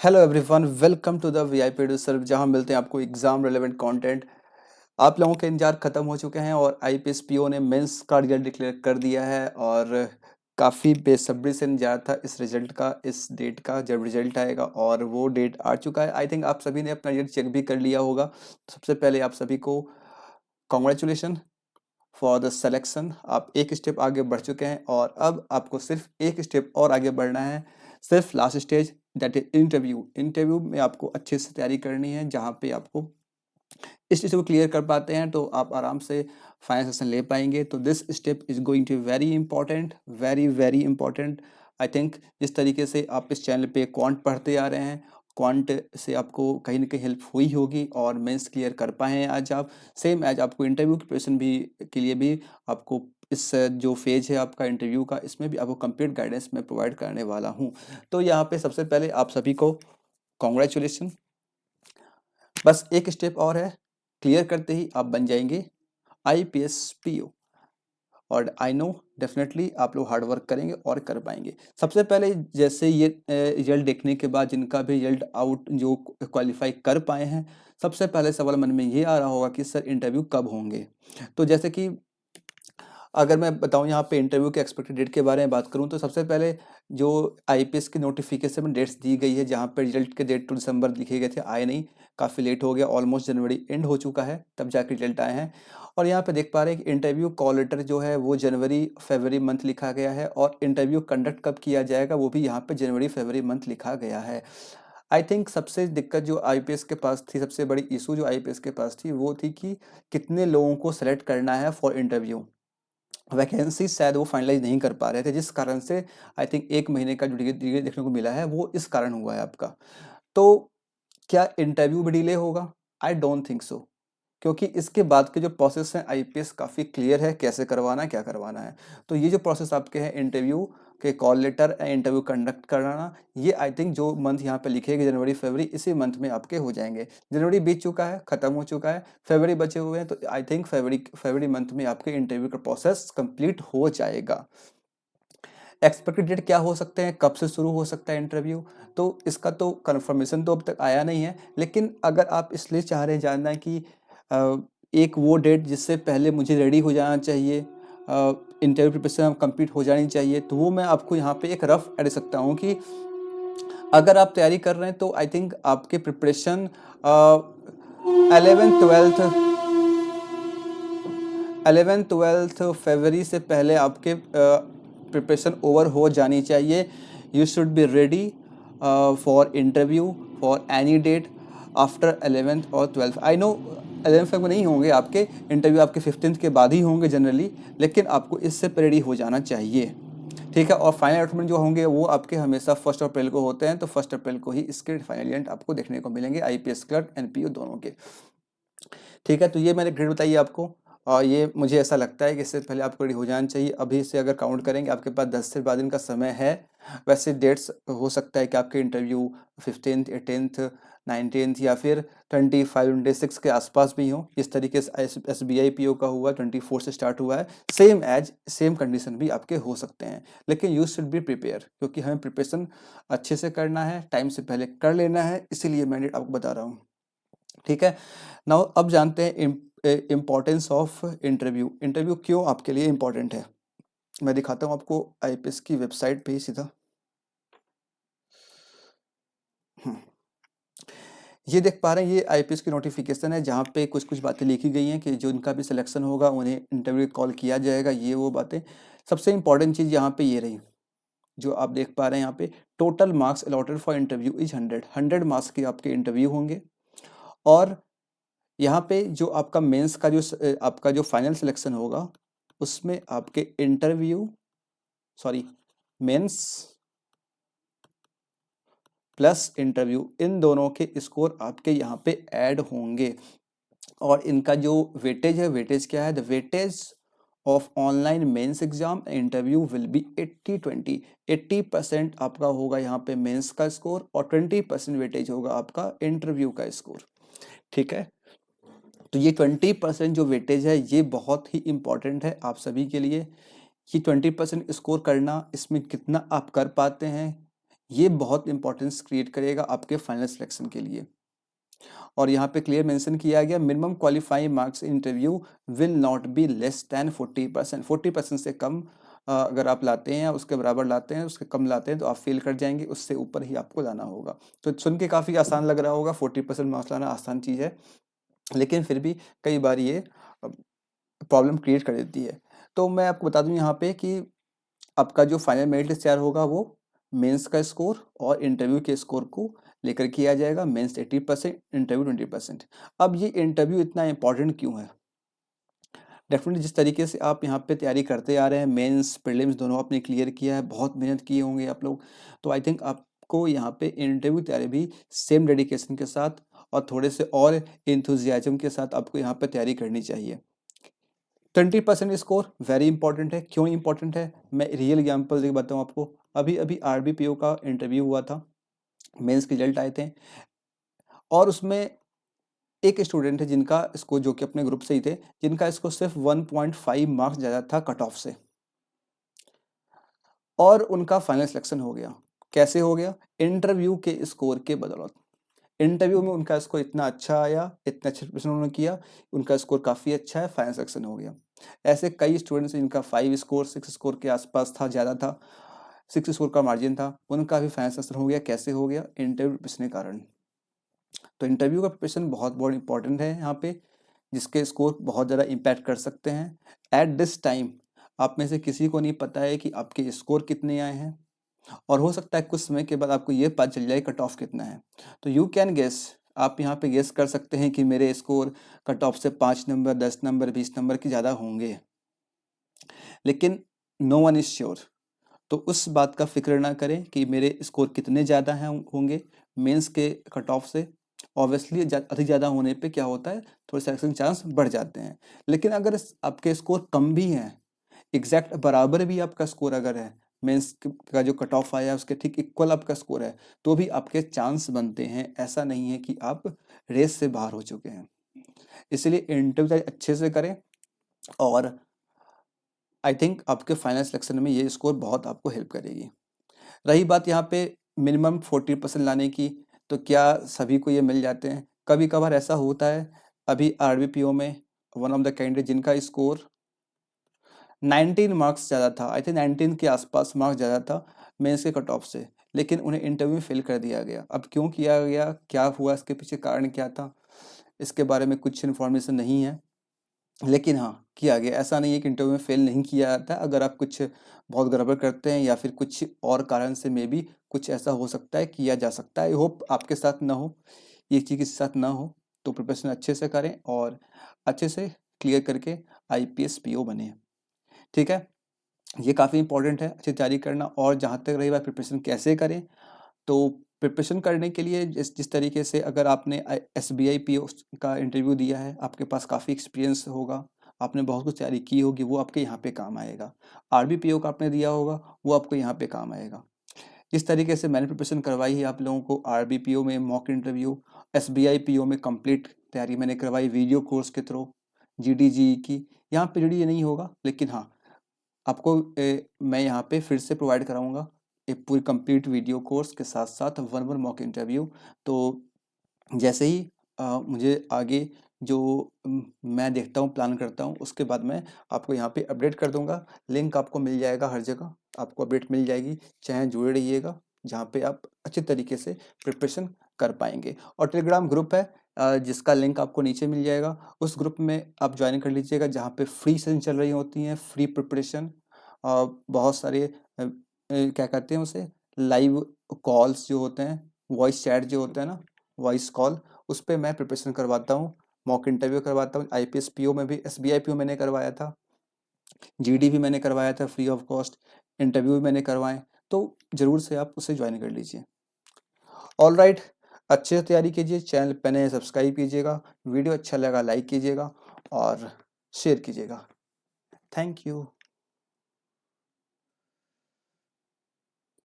Hello everyone, welcome to the VIP डू सर्व, जहां मिलते हैं आपको एग्जाम रिलेवेंट कंटेंट। आप लोगों के इंतजार खत्म हो चुके हैं और आईपीएस पीओ ने मेंस का रिजल्ट डिक्लेयर कर दिया है और काफ़ी बेसब्री से इंतजार था इस रिजल्ट का, इस डेट का जब रिजल्ट आएगा, और वो डेट आ चुका है। आई थिंक आप सभी ने अपना रिजल्ट चेक भी कर लिया होगा। सबसे पहले आप सभी को कॉन्ग्रेचुलेशन फॉर द सिलेक्शन। आप एक स्टेप आगे बढ़ चुके हैं और अब आपको सिर्फ एक स्टेप और आगे बढ़ना है, सिर्फ last stage, that is interview. Interview में आपको अच्छे से तैयारी करनी है, जहाँ पे आपको इस चीज़ को क्लियर कर पाते हैं तो आप आराम से फाइनल सेशन ले पाएंगे। तो this step is going to very important, very very important. I think जिस तरीके से आप इस चैनल पे क्वांट पढ़ते आ रहे हैं, क्वांट से आपको कहीं ना कहीं हेल्प हुई होगी और मेंस क्लियर कर पाए हैं आज आप। सेम एज आपको इंटरव्यू की प्रिपरेशन भी के लिए भी आपको इस जो फेज है आपका इंटरव्यू का, इसमें भी आपको कंप्लीट गाइडेंस मैं प्रोवाइड करने वाला हूँ। तो यहाँ पे सबसे पहले आप सभी को कॉन्ग्रेचुलेशन। बस एक स्टेप और है, क्लियर करते ही आप बन जाएंगे आईपीएस पीओ। और आई नो डेफिनेटली आप लोग हार्ड वर्क करेंगे और कर पाएंगे। सबसे पहले जैसे ये रिजल्ट देखने के बाद जिनका भी रिजल्ट आउट जो क्वालिफाई कर पाए हैं, सबसे पहले सवाल मन में ये आ रहा होगा कि सर इंटरव्यू कब होंगे। तो जैसे कि अगर मैं बताऊं यहाँ पे इंटरव्यू के एक्सपेक्टेड डेट के बारे में बात करूं, तो सबसे पहले जो आईपीएस की नोटिफिकेशन में डेट्स दी गई है, जहाँ पे रिजल्ट के डेट 2 दिसंबर लिखे गए थे, आए नहीं, काफ़ी लेट हो गया, ऑलमोस्ट जनवरी एंड हो चुका है तब जाके रिजल्ट आए हैं। और यहाँ पे देख पा रहे हैं कि इंटरव्यू कॉल लेटर जो है वो जनवरी फरवरी मंथ लिखा गया है, और इंटरव्यू कंडक्ट कब किया जाएगा वो भी यहाँ पे जनवरी फरवरी मंथ लिखा गया है। आई थिंक सबसे दिक्कत जो आईपीएस के पास थी, सबसे बड़ी इशू जो आईपीएस के पास थी वो थी कि कितने लोगों को सेलेक्ट करना है फॉर इंटरव्यू। वैकेंसी शायद वो फाइनलाइज नहीं कर पा रहे थे, जिस कारण से आई थिंक 1 महीने का जो डिले देखने को मिला है वो इस कारण हुआ है आपका। तो क्या इंटरव्यू भी डिले होगा? आई डोंट थिंक सो, क्योंकि इसके बाद के जो प्रोसेस हैं आईपीएस काफ़ी क्लियर है, कैसे करवाना है, क्या करवाना है। तो ये जो प्रोसेस आपके हैं इंटरव्यू के कॉल लेटर इंटरव्यू कंडक्ट कराना, ये आई थिंक जो मंथ यहाँ पे लिखेगी जनवरी फरवरी, इसी मंथ में आपके हो जाएंगे। जनवरी बीत चुका है, खत्म हो चुका है, फरवरी बचे हुए हैं, तो I think February February month में आपके इंटरव्यू का प्रोसेस कंप्लीट हो जाएगा। एक्सपेक्टेड डेट क्या हो सकते हैं, कब से शुरू हो सकता है इंटरव्यू, तो इसका तो कंफर्मेशन तो अब तक आया नहीं है। लेकिन अगर आप इसलिए चाह रहे हैं जानना है कि एक वो डेट जिससे पहले मुझे रेडी हो जाना चाहिए, इंटरव्यू प्रिपरेशन कंप्लीट हो जानी चाहिए, तो वो मैं आपको यहाँ पे एक रफ ऐड सकता हूँ कि अगर आप तैयारी कर रहे हैं तो आई थिंक आपके प्रिपरेशन 11th 12th फरवरी से पहले आपके प्रिपरेशन ओवर हो जानी चाहिए। You should be ready for interview for any date after 11th और 12th। आई नो 11th तक में नहीं होंगे आपके इंटरव्यू, आपके 15th के बाद ही होंगे जनरली, लेकिन आपको इससे रेडी हो जाना चाहिए, ठीक है। और फाइनल अलॉटमेंट जो होंगे वो आपके हमेशा 1 अप्रैल को होते हैं, तो 1 अप्रैल को ही इसके फाइनल रिजल्ट आपको देखने को मिलेंगे, आईपीएस क्लर्क एनपीओ दोनों के, ठीक है। तो ये मैंने ग्रेड बताई आपको, और ये मुझे ऐसा लगता है कि इससे पहले आपको रेडी हो जाना चाहिए। अभी से अगर काउंट करेंगे आपके पास 10 से 12 दिन का समय है। वैसे डेट्स हो सकता है कि आपके इंटरव्यू 15th 18th 19th या फिर 25 26 के आसपास भी हो, इस तरीके से एसबीआई पीओ का हुआ 24 से स्टार्ट हुआ है, सेम कंडीशन भी आपके हो सकते हैं। लेकिन यू शुड बी प्रिपेयर, क्योंकि हमें प्रिपरेशन अच्छे से करना है, टाइम से पहले कर लेना है, इसीलिए मैं डेट आपको बता रहा हूँ, ठीक है। नाउ अब जानते हैं इम्पोर्टेंस ऑफ इंटरव्यू। इंटरव्यू क्यों आपके लिए इम्पोर्टेंट है, मैं दिखाता हूँ आपको आईपीएस की वेबसाइट पे ही सीधा। हम्म, ये देख पा रहे हैं, ये आईपीएस की नोटिफिकेशन है, जहाँ पे कुछ कुछ बातें लिखी गई हैं कि जो इनका भी सिलेक्शन होगा उन्हें इंटरव्यू कॉल किया जाएगा, ये वो बातें। सबसे इंपॉर्टेंट चीज़ यहाँ पे ये रही, जो आप देख पा रहे हैं यहाँ पे, total marks allotted for interview is 100 marks के आपके इंटरव्यू होंगे। और यहाँ पे जो आपका मेंस का जो आपका जो फाइनल सिलेक्शन होगा, उसमें आपके interview sorry mains plus interview, इन दोनों के स्कोर आपके यहाँ पे ऐड होंगे। और इनका जो वेटेज है, वेटेज क्या है, the weightage of online mains exam interview will be 80-20। 80% आपका होगा यहाँ पे मेंस का स्कोर और 20% वेटेज होगा आपका इंटरव्यू का स्कोर, ठीक है। तो ये 20% जो वेटेज है ये बहुत ही इंपॉर्टेंट है आप सभी के लिए। ये 20% स्कोर करना, इसमें कितना आप कर पाते हैं, ये बहुत इंपॉर्टेंस क्रिएट करेगा आपके फाइनल सिलेक्शन के लिए। और यहाँ पे क्लियर मेंशन किया गया, minimum qualifying marks interview will not be less than 40%। 40% से कम अगर आप लाते हैं या उसके बराबर लाते हैं, उसके कम लाते हैं तो आप फेल कर जाएंगे, उससे ऊपर ही आपको लाना होगा। तो सुन के काफ़ी आसान लग रहा होगा, 40% मार्क्स लाना आसान चीज़ है, लेकिन फिर भी कई बार ये प्रॉब्लम क्रिएट कर देती है। तो मैं आपको बता दूं यहाँ पे कि आपका जो फाइनल मेरिट लिस्ट तैयार होगा वो मेंस का स्कोर और इंटरव्यू के स्कोर को लेकर किया जाएगा। Mains 80%, interview 20%। अब ये इंटरव्यू इतना इंपॉर्टेंट क्यों है? डेफिनेटली जिस तरीके से आप यहाँ पे तैयारी करते आ रहे हैं, मेंस प्रीलिम्स दोनों आपने क्लियर किया है, बहुत मेहनत किए होंगे आप लोग, तो आई थिंक आपको यहाँ पे इंटरव्यू तैयारी भी सेम डेडिकेशन के साथ और थोड़े से और इंथुजियाज्म के साथ आपको यहाँ पे तैयारी करनी चाहिए। 20% स्कोर वेरी इंपॉर्टेंट है। क्यों इंपॉर्टेंट है? मैं रियल एग्जाम्पल देके बताऊँ आपको। अभी अभी आरबीपीओ का इंटरव्यू हुआ था, मेंस के रिजल्ट आए थे, और उसमें एक स्टूडेंट है जिनका स्कोर, जो कि अपने ग्रुप से ही थे, जिनका स्कोर सिर्फ 1.5 मार्क्स ज़्यादा था कट ऑफ से, और उनका फाइनल सिलेक्शन हो गया। कैसे हो गया? इंटरव्यू के स्कोर के बदौलत। इंटरव्यू में उनका स्कोर इतना अच्छा आया, इतना अच्छा प्रश्न उन्होंने किया, उनका स्कोर काफ़ी अच्छा है, फाइनल सिलेक्शन हो गया। ऐसे कई स्टूडेंट्स जिनका 5 स्कोर 6 स्कोर के आसपास था, ज़्यादा था, 6 स्कोर का मार्जिन था, उनका भी फाइनल सिलेक्शन हो गया। कैसे हो गया? इंटरव्यू प्रिपरेशन के कारण। तो इंटरव्यू का प्रिपरेशन बहुत बहुत इंपॉर्टेंट है यहाँ पे, जिसके स्कोर बहुत ज़्यादा इम्पैक्ट कर सकते हैं। एट दिस टाइम आप में से किसी को नहीं पता है कि आपके स्कोर कितने आए हैं, और हो सकता है कुछ समय के बाद आपको ये पता चल जाए कट ऑफ कितना है। तो यू कैन गेस, आप यहाँ पे गेस कर सकते हैं कि मेरे स्कोर कट ऑफ से 5 नंबर, 10 नंबर, 20 नंबर की ज़्यादा होंगे, लेकिन नो वन इज श्योर। तो उस बात का फिक्र ना करें कि मेरे स्कोर कितने ज़्यादा हैं होंगे मेंस के कट ऑफ से। ऑब्वियसली अधिक ज़्यादा होने पे क्या होता है, थोड़े सिलेक्शन चांस बढ़ जाते हैं। लेकिन अगर आपके स्कोर कम भी हैं, एग्जैक्ट बराबर भी आपका स्कोर अगर है, मेंस का जो कट ऑफ आया है उसके ठीक इक्वल आपका स्कोर है, तो भी आपके चांस बनते हैं। ऐसा नहीं है कि आप रेस से बाहर हो चुके हैं। इसलिए इंटरव्यू अच्छे से करें, और आई थिंक आपके फाइनल सिलेक्शन में ये स्कोर बहुत आपको हेल्प करेगी। रही बात यहाँ पे मिनिमम 40% लाने की, तो क्या सभी को ये मिल जाते हैं? कभी कभार ऐसा होता है। अभी आरबीपीओ में वन ऑफ द कैंडिडेट जिनका स्कोर 19 मार्क्स ज़्यादा था, आई थिंक 19 के आसपास मार्क्स ज़्यादा था मेंस के कट ऑफ से, लेकिन उन्हें इंटरव्यू में फेल कर दिया गया। अब क्यों किया गया, क्या हुआ, इसके पीछे कारण क्या था, इसके बारे में कुछ इन्फॉर्मेशन नहीं है, लेकिन हाँ किया गया। ऐसा नहीं है कि इंटरव्यू में फेल नहीं किया जाता। अगर आप कुछ बहुत गड़बड़ करते हैं या फिर कुछ और कारण से मे बी कुछ ऐसा हो सकता है, किया जा सकता है। आई होप आपके साथ ना हो, ये चीज़ किसी के साथ ना हो। तो प्रिपरेशन अच्छे से करें और अच्छे से क्लियर करके आईपीएस पीओ बने। ठीक है, ये काफ़ी इंपॉर्टेंट है अच्छी तैयारी करना। और जहाँ तक रही बात प्रिपरेशन कैसे करें, तो प्रिपरेशन करने के लिए जिस जिस तरीके से, अगर आपने एसबीआई पीओ का इंटरव्यू दिया है, आपके पास काफ़ी एक्सपीरियंस होगा, आपने बहुत कुछ तैयारी की होगी, वो आपके यहाँ पे काम आएगा। आरबीपीओ का आपने दिया होगा, वो आपको यहाँ पे काम आएगा। जिस तरीके से मैंने प्रिपरेशन करवाई है आप लोगों को, आरबीपीओ में मॉक इंटरव्यू, एसबीआई पीओ में कंप्लीट तैयारी मैंने करवाई वीडियो कोर्स के थ्रू, जीडीजी की। यहाँ पे जीडी नहीं होगा, लेकिन हाँ आपको मैं यहाँ पे फिर से प्रोवाइड कराऊंगा एक पूरी कंप्लीट वीडियो कोर्स के साथ साथ वन वन मॉक इंटरव्यू। तो जैसे ही मुझे आगे जो मैं देखता हूँ, प्लान करता हूँ, उसके बाद मैं आपको यहाँ पे अपडेट कर दूंगा। लिंक आपको मिल जाएगा हर जगह, आपको अपडेट मिल जाएगी, चाहे जुड़े रहिएगा, जहाँ पे आप अच्छे तरीके से प्रिपरेशन कर पाएंगे। और टेलीग्राम ग्रुप है जिसका लिंक आपको नीचे मिल जाएगा, उस ग्रुप में आप ज्वाइन कर लीजिएगा, जहाँ पे फ्री सेशन चल रही होती हैं, फ्री प्रिपरेशन, बहुत सारे क्या कहते हैं उसे, लाइव कॉल्स जो होते हैं, वॉइस चैट जो होते हैं ना, वॉइस कॉल, उस पर मैं प्रिपरेशन करवाता हूँ, मॉक इंटरव्यू करवाता हूँ। आईपीएस पीओ में भी, एसबीआई पीओ मैंने करवाया था, जीडी भी मैंने करवाया था फ्री ऑफ कॉस्ट, इंटरव्यू भी मैंने करवाए। तो ज़रूर से आप उसे ज्वाइन कर लीजिए। ऑल राइट, अच्छे से तैयारी कीजिए, चैनल पे नए सब्सक्राइब कीजिएगा, वीडियो अच्छा लगा लाइक कीजिएगा और शेयर कीजिएगा। Thank you.